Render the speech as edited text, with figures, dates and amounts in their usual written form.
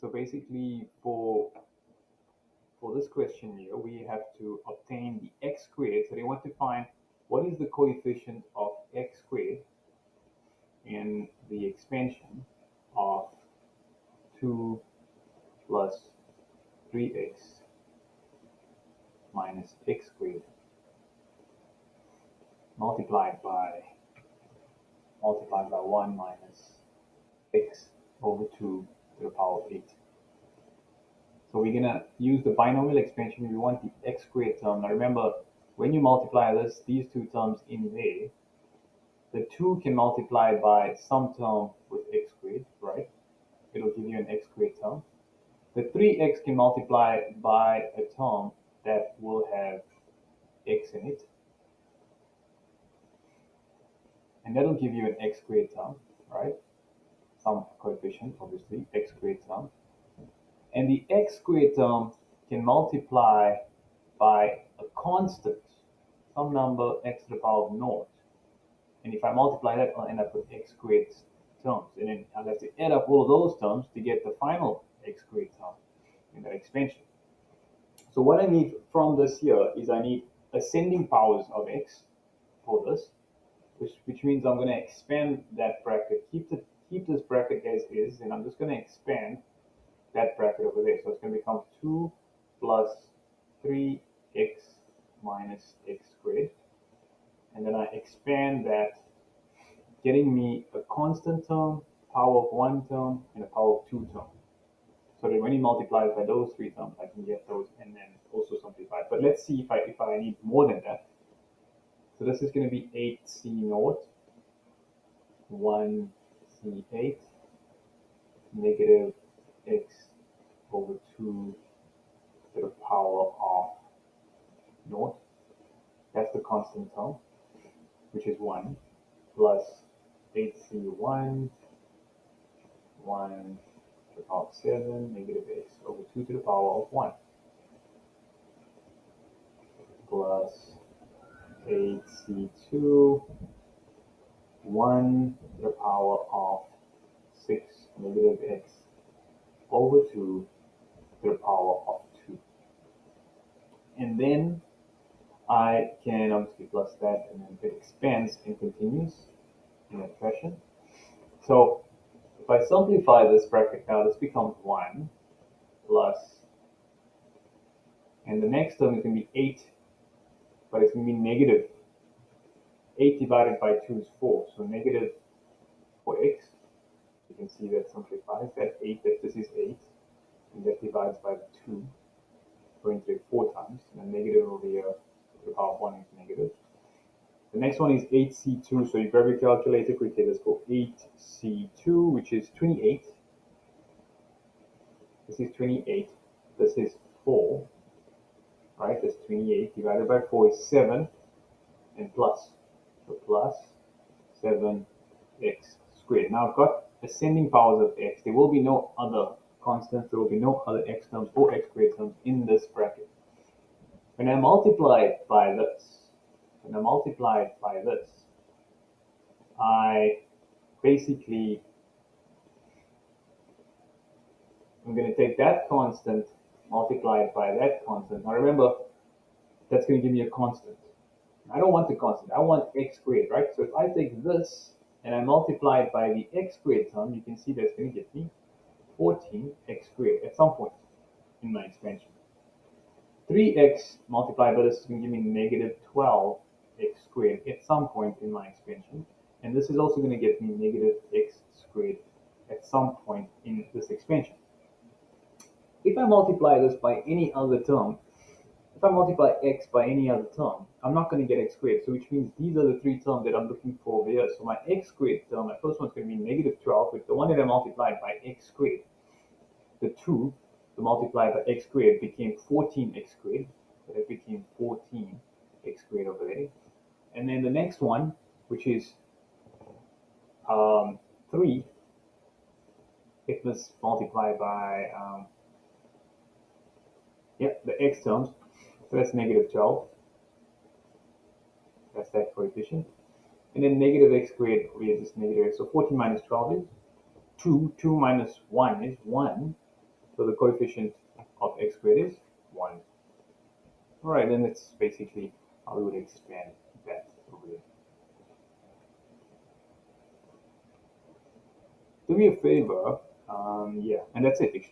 So basically, for this question here, we have to obtain the x squared. So they want to find what is the coefficient of x squared in the expansion of 2 plus 3x minus x squared multiplied by 1 minus x over 2 to the power of 8. So we're going to use the binomial expansion. We want the x squared term. Now remember, when you multiply this, these two terms in there, the 2 can multiply by some term with x squared, right? It'll give you an x squared term. The 3x can multiply by a term that will have x in it. And that'll give you an x squared term, right? Some coefficient, obviously, x squared term. And the x squared term can multiply by a constant, some number x to the power of naught. And if I multiply that, I'll end up with x squared terms. And then I'll have to add up all of those terms to get the final x squared term in that expansion. So what I need from this here is I need ascending powers of x for this, which means I'm going to expand that bracket, keep this bracket as is, and I'm just going to expand that bracket over there. So it's going to become 2 plus 3x minus x squared. And then I expand that, getting me a constant term, power of 1 term, and a power of 2 term. So that when you multiply by those 3 terms, I can get those and then also simplify. But let's see if I need more than that. So this is going to be 8c0, 1c8, negative x over 2 to the power of naught. That's the constant term, which is 1, plus 8c1, 1 to the power of 7, negative x over 2 to the power of 1, plus 8c2, 1 to the power of 6, negative x over 2 to the power of 2. And then I can obviously plus that, and then it expands and continues in that fashion. So if I simplify this bracket now, this becomes 1 plus, and the next term is going to be 8, but it's going to be negative. 8 divided by 2 is 4, so negative 4x. You can see that simplifies that 8, that this is 8, and that divides by 2, going to 4 times, and then negative over here to the power of 1 is negative. The next one is 8c2, so you grab your calculator quickly. Let's go 8c2, which is 28. This is 28. This is 4, right? That's 28 divided by 4 is 7, and plus. So plus 7x squared. Now I've got ascending powers of x. There will be no other constants. There will be no other x terms or x squared terms in this bracket. When I multiply it by this, I basically I'm going to take that constant, multiply it by that constant. Now remember, that's going to give me a constant. I don't want the constant. I want x squared, right? So if I take this and I multiply it by the x squared term, you can see that's going to get me 14x squared at some point in my expansion. 3x multiplied by this is going to give me negative 12x squared at some point in my expansion. And this is also going to get me negative x squared at some point in this expansion. If I multiply this by any other term, if I multiply x by any other term, I'm not going to get x squared. So which means these are the 3 terms that I'm looking for over here. So my x squared term, my first one's going to be negative 12, with the one that I multiplied by x squared. The 2 multiplied by x squared became 14x squared. So that became 14x squared over there. And then the next one, which is 3, it was multiplied by the x terms. So that's negative 12. That's that coefficient. And then negative x squared, we have this negative x. So 14 minus 12 is 2. 2 minus 1 is 1. So the coefficient of x squared is 1. All right, then it's basically how we would expand that over there. Do me a favor, yeah, and that's it actually.